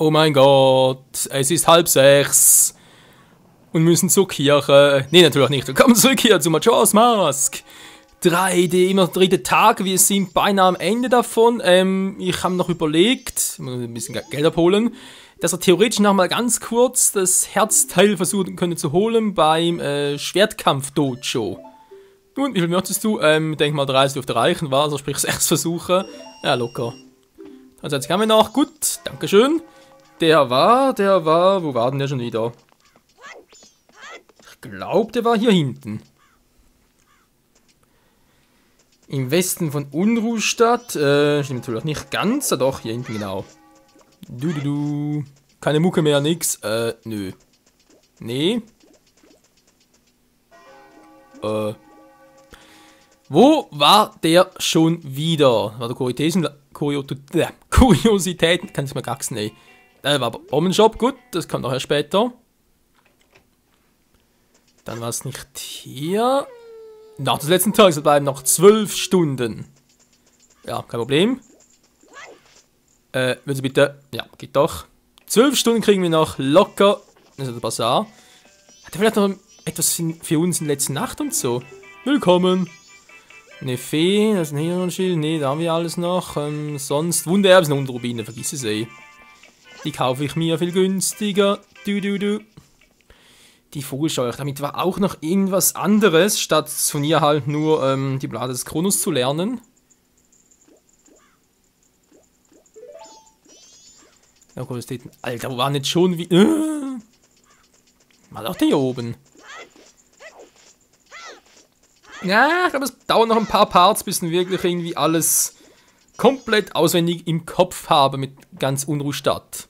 Oh mein Gott, es ist 5:30 und müssen zur Kirche. Nee, natürlich nicht. Willkommen zurück hier zu Majora's Mask. Immer der dritte Tag, wir sind beinahe am Ende davon. Ich habe noch überlegt, ich muss ein bisschen Geld abholen, dass er theoretisch noch mal ganz kurz das Herzteil versuchen könnte zu holen beim Schwertkampf-Dojo. Nun, wie viel möchtest du? Denk mal 30 dürfte reichen, war, also sprich 6 Versuche. Ja, locker. Also jetzt haben wir noch, gut, dankeschön. Der war, wo war denn der schon wieder? Ich glaube, der war hier hinten. Im Westen von Unruhstadt, stimmt natürlich nicht ganz, doch, hier hinten genau. Keine Mucke mehr, nix, nö. Nee. Wo war der schon wieder? War der Kuriositäten, kann ich mal gaxen, ey. War Bombenshop, gut, das kommt noch erst später. Dann war es nicht hier. Nach des letzten Tages, es bleiben noch 12 Stunden. Ja, kein Problem. Würden Sie bitte... Ja, geht doch. 12 Stunden kriegen wir noch locker. Das ist der Bazar. Hat er vielleicht noch etwas für uns in der letzten Nacht und so? Willkommen. Eine Fee, das ist ein Hirnschild. Ne, da haben wir alles noch. Sonst Wundererbsen und Rubine, vergiss es eh. Die kaufe ich mir viel günstiger. Die Vogelscheuer, damit war auch noch irgendwas anderes, statt von ihr halt nur die Blade des Kronos zu lernen. Ja, Alter, wo waren jetzt schon wie... Mal auch der hier oben. Ja, ich glaube, es dauert noch ein paar Parts, bis ich wirklich irgendwie alles komplett auswendig im Kopf habe mit ganz Unruhstadt.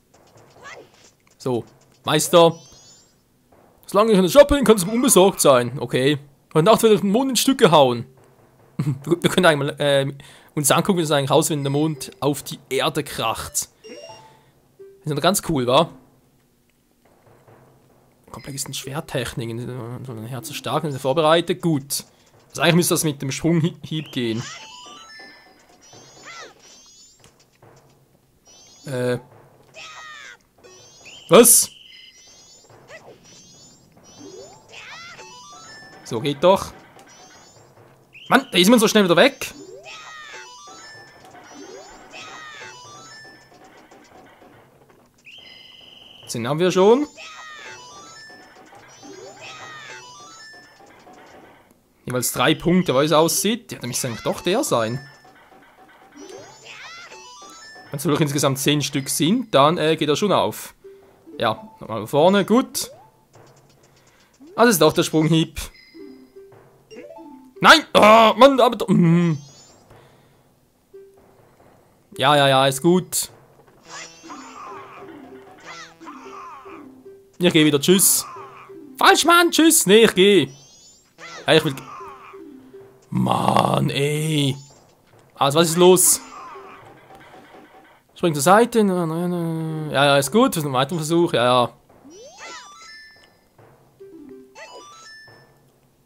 So, Meister. Solange ich in der Shop bin, kannst du unbesorgt sein. Okay. Heute Nacht wird der Mond in Stücke hauen. Wir können eigentlich mal uns angucken, wie das eigentlich aussieht, wenn der Mond auf die Erde kracht. Das ist doch ganz cool, wa? Komplexen Schwerttechniken. So ein Herz stark und vorbereitet. Gut. Also eigentlich müsste das mit dem Sprunghieb gehen. Was? So, geht doch. Mann, da ist man so schnell wieder weg. Den haben wir schon. Jeweils 3 Punkte, weil es aussieht. Ja, dann müsste eigentlich doch der sein. Wenn es doch insgesamt 10 Stück sind, dann geht er schon auf. Ja, nochmal vorne, gut. Ah, das ist doch der Sprunghieb. Nein! Oh, Mann, aber... Ja, ist gut. Ich gehe wieder, tschüss. Falsch, Mann, tschüss. Nee, ich gehe. Ja, ich will... Mann, ey. Also, was ist los? Spring zur Seite. Ja, ist gut. Das ist ein weiterer Versuch. Ja.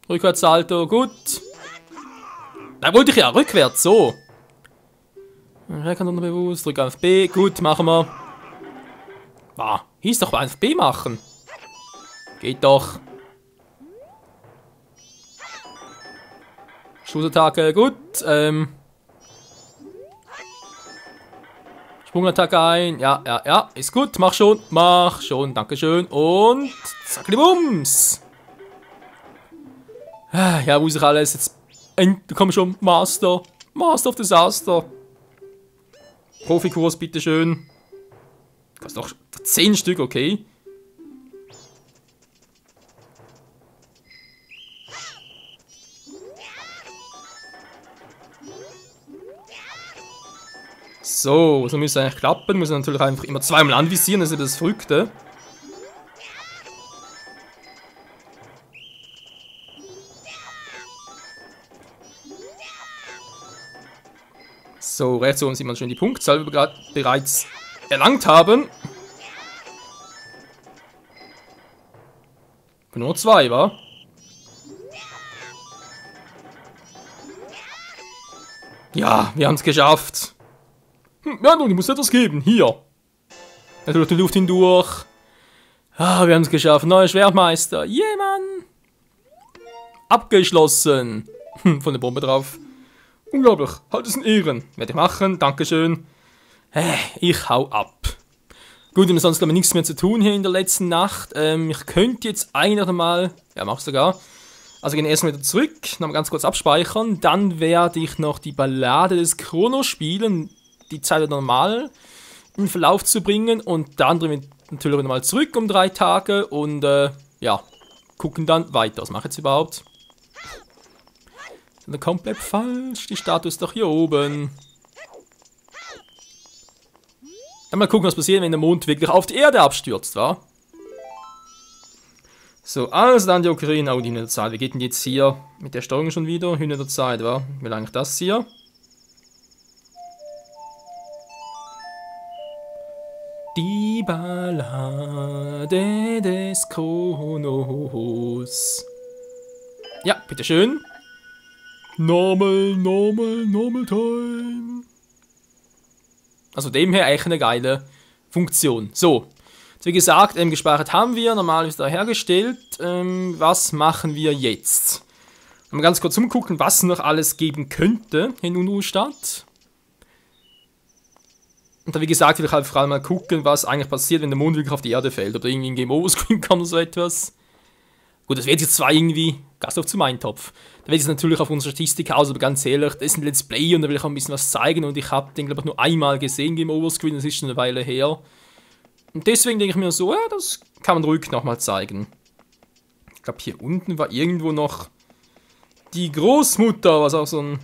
Rückwärtssalto, gut. Da wollte ich ja, rückwärts, so. Reckern unbewusst, drück auf B, gut, machen wir. Hieß doch einfach B machen. Geht doch. Schussattacke, gut. Sprungattacke ein, ja, ist gut, mach schon, dankeschön. Und zack, die Bums. Ja, muss ich alles jetzt... Komm schon, Master of Disaster. Profikurs, bitteschön. Kostet doch 10 Stück, okay. So müsste eigentlich klappen. Muss natürlich einfach immer zweimal anvisieren, das ist ja das Verrückte. So, rechts oben sieht man schon die Punktzahl, die wir gerade bereits erlangt haben. Nur 2, wa? Ja, wir haben es geschafft. Ja, nun, ich muss etwas geben. Hier. Natürlich die Luft hindurch. Ah, wir haben es geschafft. Neuer Schwertmeister. Yeah, Mann. Abgeschlossen. Von der Bombe drauf. Unglaublich. Halt es in Ehren. Werde ich machen. Dankeschön. Ich hau ab. Gut, wir haben sonst glaube ich nichts mehr zu tun hier in der letzten Nacht. Ich könnte jetzt eigentlich mal... Ja, mach sogar. Also gehen erstmal wieder zurück. Nochmal ganz kurz abspeichern. Dann werde ich noch die Ballade des Chrono spielen. Die Zeit wieder normal in Verlauf zu bringen. Und dann drehen wir natürlich nochmal zurück um 3 Tage. Und ja, gucken dann weiter. Was mache ich jetzt überhaupt? Ist komplett falsch. Die Statue ist doch hier oben. Dann mal gucken, was passiert, wenn der Mond wirklich auf die Erde abstürzt, wa? So, also dann die Ocarina. Oh, die Hühner der Zeit. Wie geht denn jetzt hier mit der Steuerung schon wieder? Hühner der Zeit, wa? Wie lange das hier? Die Ballade des Kronos. Ja, bitteschön. Normal time. Also dem her echt eine geile Funktion. So, wie gesagt, gespeichert haben wir, normal ist da hergestellt. Was machen wir jetzt? Mal ganz kurz umgucken, was noch alles geben könnte in Unruhestadt. Und da wie gesagt, will ich halt vor allem mal gucken, was eigentlich passiert, wenn der Mond wirklich auf die Erde fällt. Oder irgendwie ein Game Over Screen kommt oder so etwas. Gut, das wird jetzt zwar irgendwie Gast auf zu meinem Topf. Da wird jetzt natürlich auf unsere Statistik aus, aber ganz ehrlich, das ist ein Let's Play und da will ich auch ein bisschen was zeigen und ich habe den, glaube ich, nur einmal gesehen, Game Over Screen, das ist schon eine Weile her. Und deswegen denke ich mir so, ja, das kann man ruhig nochmal zeigen. Ich glaube, hier unten war irgendwo noch die Großmutter, was auch so ein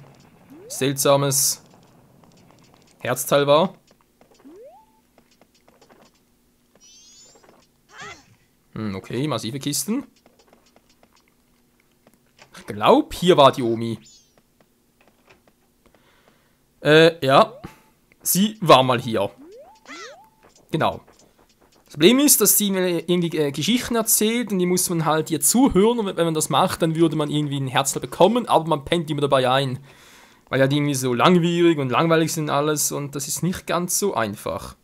seltsames Herzteil war. Okay, massive Kisten. Ich glaube, hier war die Omi. Ja. Sie war mal hier. Genau. Das Problem ist, dass sie mir irgendwie Geschichten erzählt und die muss man halt ihr zuhören und wenn man das macht, dann würde man irgendwie ein Herzteil bekommen, aber man pennt immer dabei ein. Weil ja die irgendwie so langwierig und langweilig sind alles und das ist nicht ganz so einfach.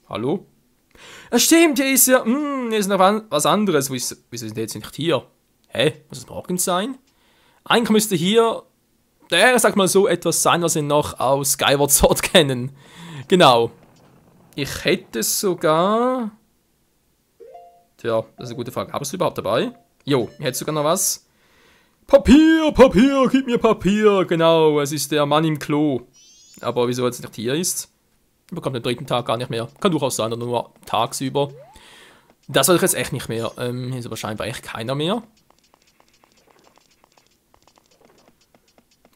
Hallo? Ja, stimmt, hier ist ja, hier ist noch was anderes. Wieso sind die jetzt nicht hier? Hä? Muss es morgen sein? Eigentlich müsste hier, sag mal so, etwas sein, was wir noch aus Skyward Sword kennen. Genau. Ich hätte sogar... Tja, das ist eine gute Frage. Habe ich es überhaupt dabei? Jo, ich hätte sogar noch was. Papier, gib mir Papier. Genau, es ist der Mann im Klo. Aber wieso jetzt nicht hier ist? Bekommt am 3. Tag gar nicht mehr. Kann durchaus sein, oder nur tagsüber. Das will ich jetzt echt nicht mehr. Hier ist aber scheinbar echt keiner mehr.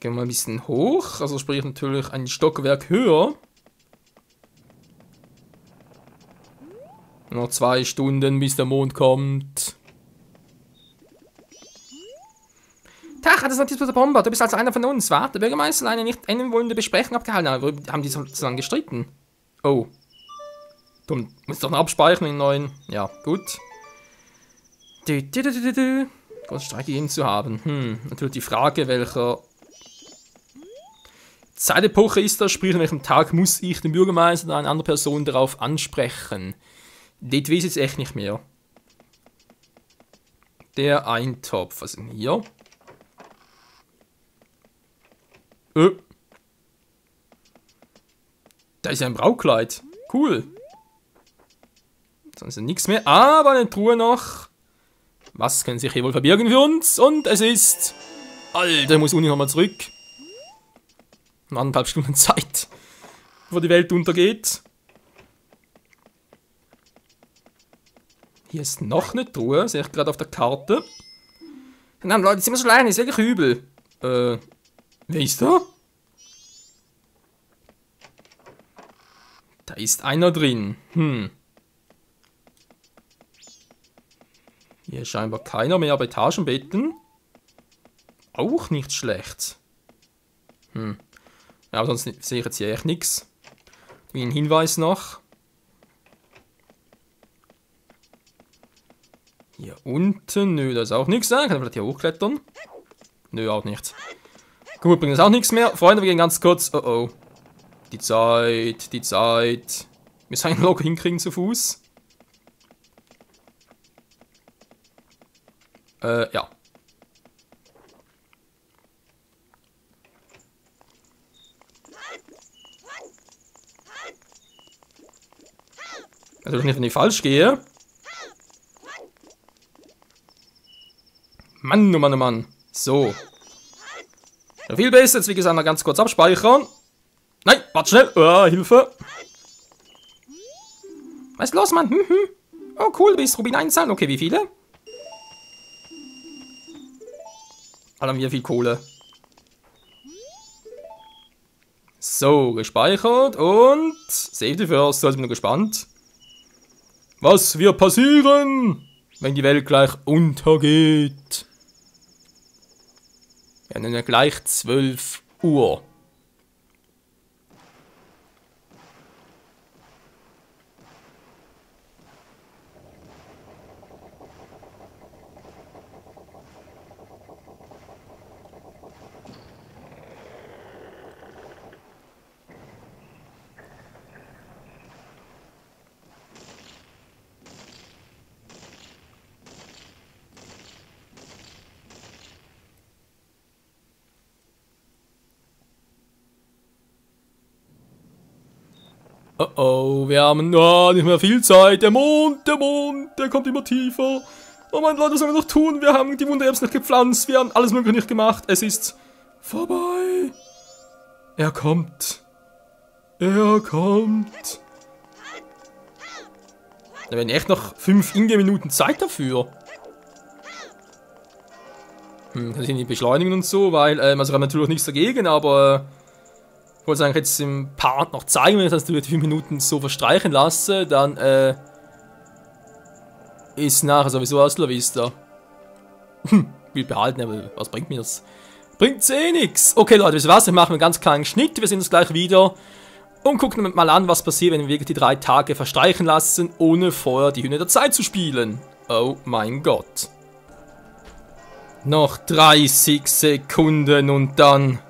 Gehen wir mal ein bisschen hoch. Also sprich natürlich ein Stockwerk höher. Noch 2 Stunden, bis der Mond kommt. Tag, das ist Notiz der Bomber. Du bist also einer von uns, wa? Der Bürgermeister hat eine nicht wollende Besprechung abgehalten. Aber haben die so lange gestritten? Oh. Du musst doch noch abspeichern in neuen. Ja, gut. Großen Streik gegeben zu haben. Natürlich die Frage, welcher Zeitepoche ist das? Sprich, an welchem Tag muss ich den Bürgermeister oder eine andere Person darauf ansprechen? Das weiß ich jetzt echt nicht mehr. Der Eintopf. Was ist denn hier? Da ist ja ein Braukleid. Cool. Sonst ist nichts mehr. Aber eine Truhe noch. Was können sich hier wohl verbirgen für uns? Und es ist... Alter, ich muss Uni nochmal zurück. 1,5 Stunden Zeit, bevor die Welt untergeht. Hier ist noch eine Truhe, sehe ich gerade auf der Karte. Nein, Leute, sind wir so alleine, ist wirklich übel. Wer ist da? Da ist einer drin. Hier ist scheinbar keiner mehr, aber Etagenbetten. Auch nicht schlecht. Ja, aber sonst sehe ich jetzt hier echt nichts. Wie ein Hinweis noch. Hier unten, nö, da ist auch nichts. Kann ich vielleicht hier hochklettern? Nö, auch nichts. Gut, bringt auch nichts mehr. Freunde, wir gehen ganz kurz. Oh oh. Die Zeit. Wir sollen locker hinkriegen zu Fuß. Ja. Also nicht, wenn ich falsch gehe. Mann, oh Mann, oh Mann. So. Ja, viel besser. Jetzt, wie gesagt, mal ganz kurz abspeichern. Nein, warte schnell. Oh, Hilfe. Was ist los, Mann? Oh, cool, du bist Rubin einzahlen. Okay, wie viele? Alter, wie viel Kohle. So, gespeichert und Safety first. Also bin ich gespannt. Was wird passieren, wenn die Welt gleich untergeht? Wir haben ja gleich 12 Uhr. Oh oh, wir haben nicht mehr viel Zeit. Der Mond, der kommt immer tiefer. Oh mein Leute, was sollen wir noch tun? Wir haben die Wundererbsen nicht gepflanzt, wir haben alles mögliche nicht gemacht. Es ist vorbei. Er kommt. Er kommt. Da werden echt noch 5 Minuten Zeit dafür. Kann ich nicht beschleunigen und so, weil, also haben wir natürlich nichts dagegen, aber ich wollte es eigentlich jetzt im Part noch zeigen, wenn ich das natürlich 5 Minuten so verstreichen lasse, dann ist nachher sowieso aus La Vista. Will behalten, aber was bringt mir das? Bringt's eh nix. Okay Leute, wisst ihr was? Wir machen einen ganz kleinen Schnitt, wir sehen uns gleich wieder und gucken mal an, was passiert, wenn wir wirklich die 3 Tage verstreichen lassen, ohne vorher die Hymne der Zeit zu spielen. Oh mein Gott. Noch 30 Sekunden und dann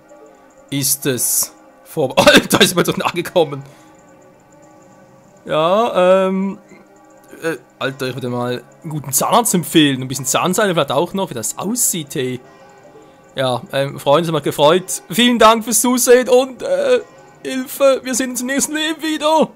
ist es vorbei. Alter, ist mir doch nachgekommen. Ja, Alter, ich würde mal einen guten Zahnarzt empfehlen. Ein bisschen Zahnseide vielleicht auch noch, wie das aussieht, hey. Ja, Freunde, es hat mich gefreut. Vielen Dank fürs Zusehen und, Hilfe, wir sehen uns im nächsten Leben wieder.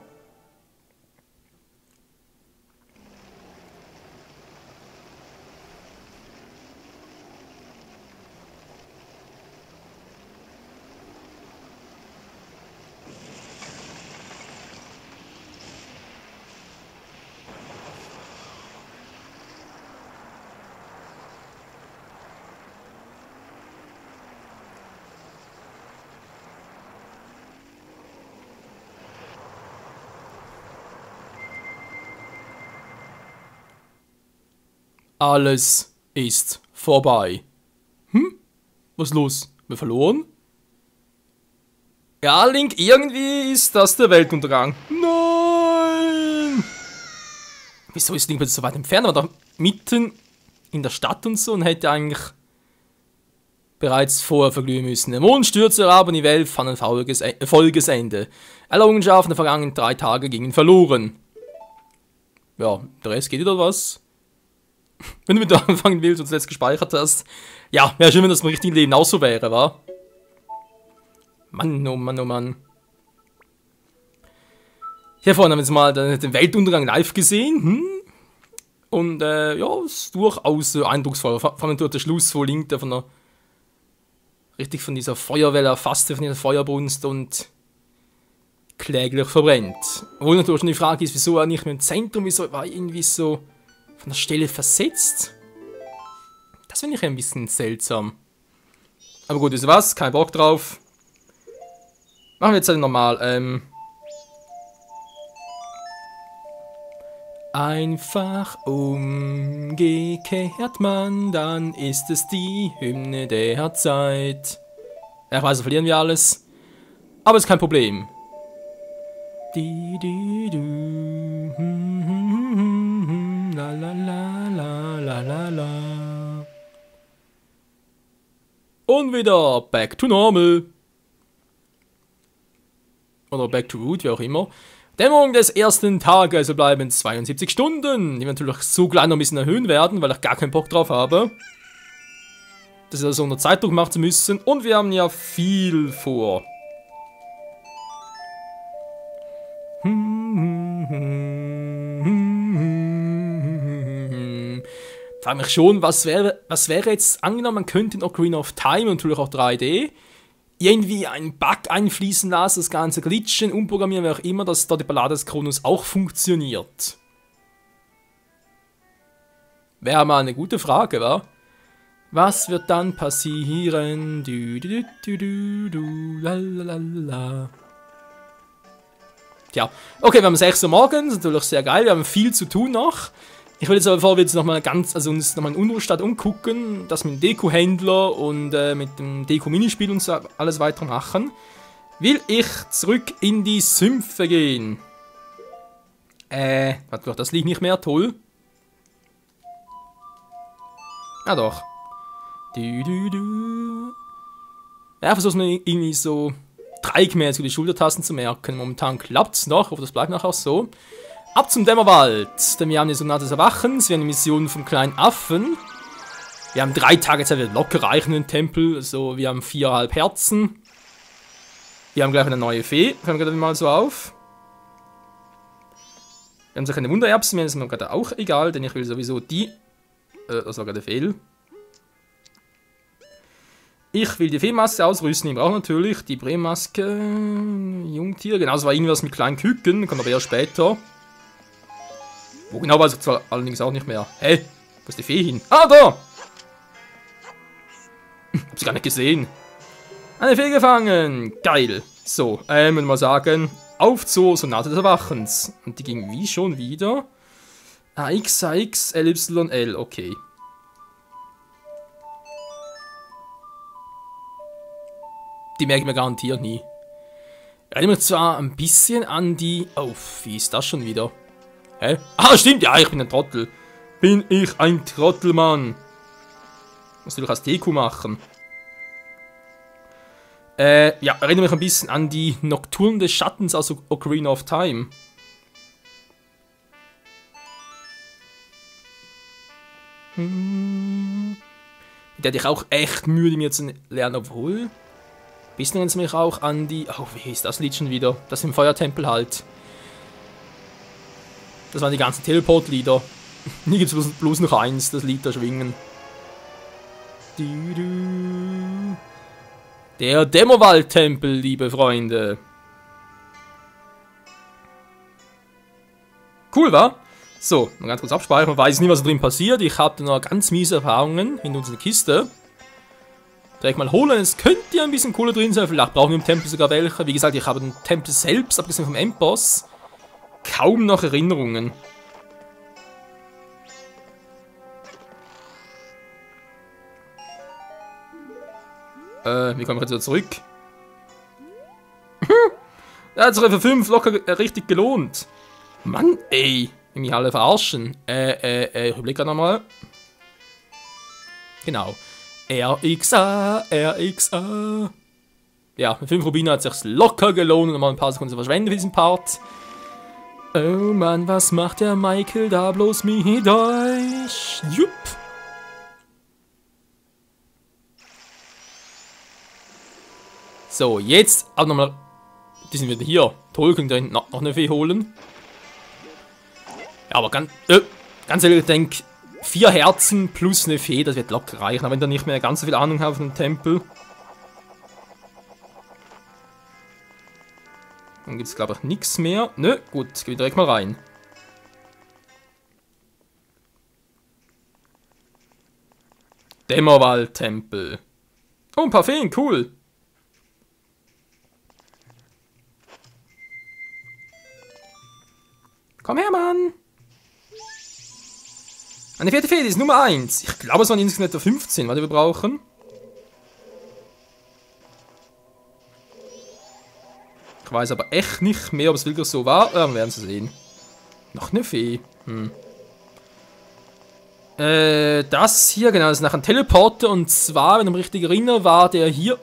Alles ist vorbei. Was ist los? Wir verloren? Ja, Link, irgendwie ist das der Weltuntergang. Nein! Wieso ist Link jetzt so weit entfernt? Aber doch mitten in der Stadt und so und hätte eigentlich bereits vorher verglühen müssen. Der Mond stürzte herab und die Welt fand ein folgendes Ende. Alle Errungenschaften der vergangenen 3 Tage gingen verloren. Ja, der Rest geht wieder was. Wenn du mit anfangen willst und zuletzt gespeichert hast. Ja, wäre schön, wenn das im richtigen Leben auch so wäre, wa? Mann, oh Mann, oh Mann. Hier vorne haben wir jetzt mal den Weltuntergang live gesehen. Und, ja, ist durchaus eindrucksvoll. Vor allem dort der Schluss, wo Link da von der... richtig von dieser Feuerwelle erfasste, von dieser Feuerbrunst und... kläglich verbrennt. Obwohl natürlich schon die Frage ist, wieso er nicht mehr im Zentrum, wieso war er irgendwie so... von der Stelle versetzt. Das finde ich ein bisschen seltsam. Aber gut, wisst ihr was? Kein Bock drauf. Machen wir jetzt halt nochmal. Einfach umgekehrt man, dann ist es die Hymne der Zeit. Ja, ich weiß, verlieren wir alles. Aber ist kein Problem. Die, die, du. La la la la la la la. Und wieder back to normal. Oder back to root, wie auch immer. Dämmerung des ersten Tages, also bleiben 72 Stunden, die wir natürlich so gleich noch ein bisschen erhöhen werden, weil ich gar keinen Bock drauf habe, das also unter Zeitdruck machen zu müssen. Und wir haben ja viel vor. Frage mich schon, was wäre jetzt angenommen, man könnte in Ocarina of Time und natürlich auch 3D irgendwie einen Bug einfließen lassen, das ganze glitchen, umprogrammieren, wie auch immer, dass da die Ballade des Kronos auch funktioniert. Wäre mal eine gute Frage, wa? Was wird dann passieren? Lalalala. Tja, okay, wir haben 6 Uhr morgens, natürlich sehr geil, wir haben viel zu tun noch. Ich will jetzt aber, bevor wir jetzt nochmal uns nochmal in Unruhestadt umgucken, das mit dem Deko-Händler und mit dem Deko-Minispiel und so alles weiter machen, will ich zurück in die Sümpfe gehen. Warte, das liegt nicht mehr, toll. Ah doch. Ja, versuchen wir irgendwie so dreieckmäßig die Schultertasten zu merken. Momentan klappt es noch, aber das bleibt nachher so. Ab zum Dämmerwald, denn wir haben die Sonate des Erwachens, wir haben die Mission vom kleinen Affen. Wir haben 3 Tage Zeit, wir locker reichen in den Tempel, also wir haben 4,5 Herzen. Wir haben gleich eine neue Fee, fangen wir gerade mal so auf. Wir haben so keine Wundererbsen, mir ist mir gerade auch egal, denn ich will sowieso die... das war gerade Fehl. Ich will die Feenmaske ausrüsten, ich brauche natürlich die Bremmaske, Jungtier, genau, das war irgendwas mit kleinen Küken, kommt aber eher später. Wo genau weiß ich zwar allerdings auch nicht mehr. Hä? Wo ist die Fee hin? Ah, da! Hab sie gar nicht gesehen. Eine Fee gefangen! Geil! So, würde mal sagen, auf zur Sonate des Erwachens. Und die ging wie schon wieder? AX, AX, LY, L, okay. Die merke ich mir garantiert nie. Erinnert mich zwar ein bisschen an die... Oh, wie ist das schon wieder? Hä? Ah, stimmt, ja, ich bin ein Trottel. Bin ich ein Trottelmann. Muss natürlich als Deko machen. Ja, erinnere mich ein bisschen an die Nocturne des Schattens aus Ocarina of Time. Mit der hatte ich auch echt Mühe, mir zu lernen, obwohl... Bisschen erinnert es mich auch an die... Oh, wie hieß das Lied schon wieder? Das im Feuertempel halt. Das waren die ganzen Teleport-Lieder. Nie gibt es bloß noch eins, das Lied da schwingen. Der Dämmerwald-Tempel, liebe Freunde. Cool, wa? So, mal ganz kurz abspeichern. Man weiß nicht, was da drin passiert. Ich habe da noch ganz miese Erfahrungen in unserer Kiste. Direkt mal holen. Es könnte ja ein bisschen Kohle drin sein. Vielleicht brauchen wir im Tempel sogar welche. Wie gesagt, ich habe den Tempel selbst, abgesehen vom Endboss, kaum noch Erinnerungen. Wie kommen wir jetzt wieder zurück? Der hat sich für 5 locker richtig gelohnt. Mann, ey. Mich alle verarschen. Ich überlege gerade nochmal. Genau. RXA, RXA. Ja, mit 5 Rubinen hat es sich locker gelohnt, nochmal ein paar Sekunden zu verschwenden für diesen Part. Oh Mann, was macht der Michael da bloß mit euch? Jupp. So, jetzt aber nochmal. Die sind wieder hier. Toll, könnt ihr noch eine Fee holen. Ja, aber ganz ehrlich, ich denke, 4 Herzen plus eine Fee, das wird locker reichen, wenn ihr nicht mehr ganz so viel Ahnung habt von dem Tempel. Dann gibt es, glaube ich, nichts mehr. Nö, gut, gehen wir direkt mal rein. Dämmerwald-Tempel. Oh, ein paar Feen, cool. Komm her, Mann. Eine 4. Fee, die ist Nummer 1. Ich glaube, es waren insgesamt etwa 15, was wir brauchen. Ich weiß aber echt nicht mehr, ob es wirklich so war. Wir werden es sehen. Noch eine Fee. Das hier, genau, das ist nachher ein Teleporter. Und zwar, wenn ich mich richtig erinnere, war der hier...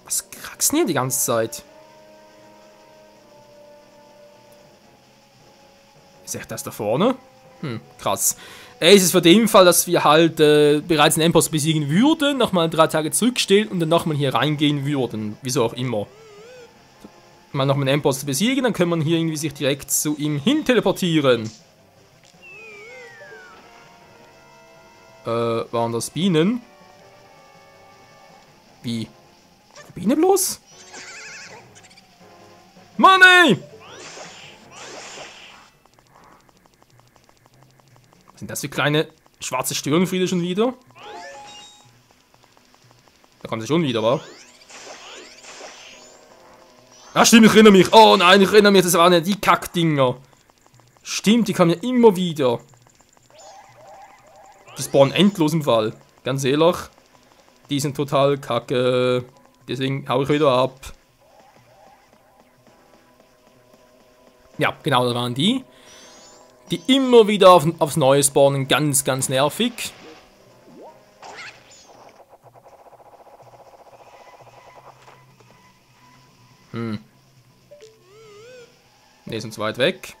Was kraxen hier die ganze Zeit? Ist echt das da vorne? Krass. Es ist für den Fall, dass wir halt bereits einen Endboss besiegen würden, nochmal 3 Tage zurückstellen und dann nochmal hier reingehen würden. Wieso auch immer. Mal nochmal einen Endboss besiegen, dann können wir hier irgendwie sich direkt zu ihm hin teleportieren. Waren das Bienen? Wie? Biene bloß? Money! Was sind das für kleine schwarze Störenfriede schon wieder? Da kommen sie schon wieder, wa? Ah, stimmt, ich erinnere mich. Oh nein, ich erinnere mich, das waren ja die Kackdinger. Stimmt, die kamen ja immer wieder. Die spawnen endlos im Fall. Ganz ehrlich. Die sind total kacke. Deswegen hau ich wieder ab. Ja, genau, das waren die. Die immer wieder aufs Neue spawnen. Ganz, ganz nervig. Ne, sind zu weit weg.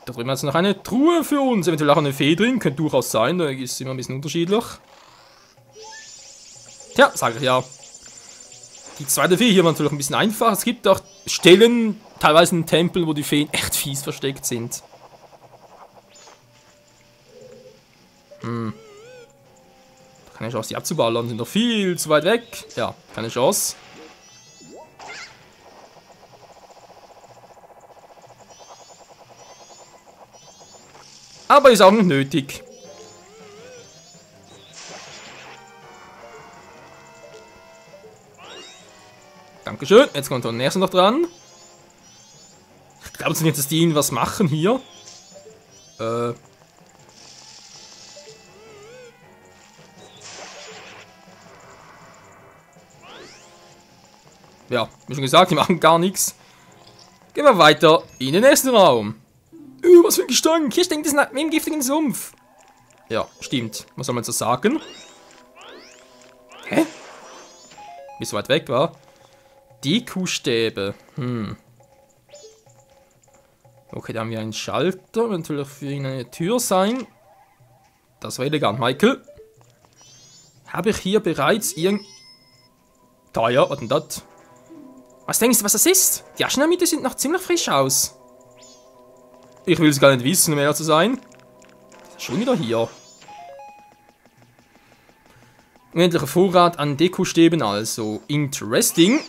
Da drüben hat es noch eine Truhe für uns. Eventuell auch eine Fee drin. Könnte durchaus sein. Da ist immer ein bisschen unterschiedlich. Tja, sage ich ja. Die zweite Fee hier war natürlich ein bisschen einfach. Es gibt auch Stellen, teilweise in Tempeln, wo die Feen echt fies versteckt sind. Keine Chance, die abzuballern. Sind noch viel zu weit weg. Ja, keine Chance. Aber ist auch nicht nötig. Dankeschön. Jetzt kommt der nächste noch dran. Ich glaube nicht, dass die irgendwas machen hier. Ja, wie schon gesagt, die machen gar nichts. Gehen wir weiter in den nächsten Raum. Was für ein Gestank. Hier stinkt es nach einem giftigen Sumpf. Ja, stimmt. Was soll man so sagen? Hä? Bis weit weg war. Die Kuhstäbe. Okay, da haben wir einen Schalter. Wird natürlich für ihn eine Tür sein. Das war elegant, Michael. Habe ich hier bereits Da ja, was denn das? Was denkst du, was das ist? Die Aschen in der Mitte sind noch ziemlich frisch aus. Ich will es gar nicht wissen, um ehrlich zu sein. Schon wieder hier. Unendlicher Vorrat an Dekostäben, also interesting.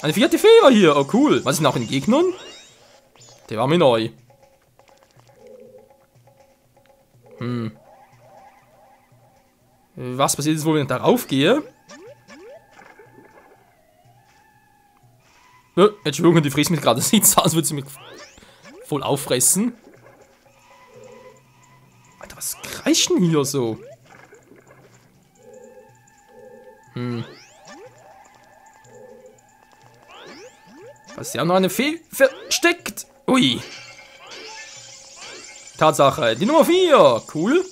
Eine 4. Fee war hier, oh cool. Was ist noch in Gegnern? Der war mir neu. Was passiert jetzt, wo ich darauf gehe? Entschuldigung, die frisst mich gerade. Das sieht so aus, als würde sie mich voll auffressen. Alter, was kreischt denn hier so? Was ist ja noch eine Fee versteckt? Ui. Tatsache, die Nummer 4. Cool.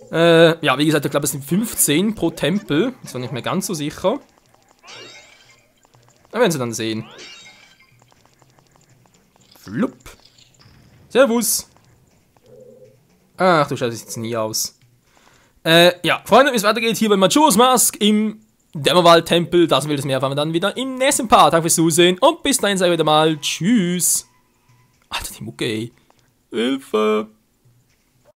Ja, wie gesagt, ich glaube, es sind 15 pro Tempel. Ist noch nicht mehr ganz so sicher. Da werden sie dann sehen. Flupp. Servus. Ach du Scheiße, das sieht jetzt nie aus. Ja, Freunde, wie es weitergeht hier bei Majora's Mask im Dämmerwald-Tempel. Das will das mehr erfahren wir dann wieder im nächsten Part. Danke fürs Zusehen und bis dahin, sage ich wieder mal Tschüss. Alter, die Mucke, ey. Hilfe.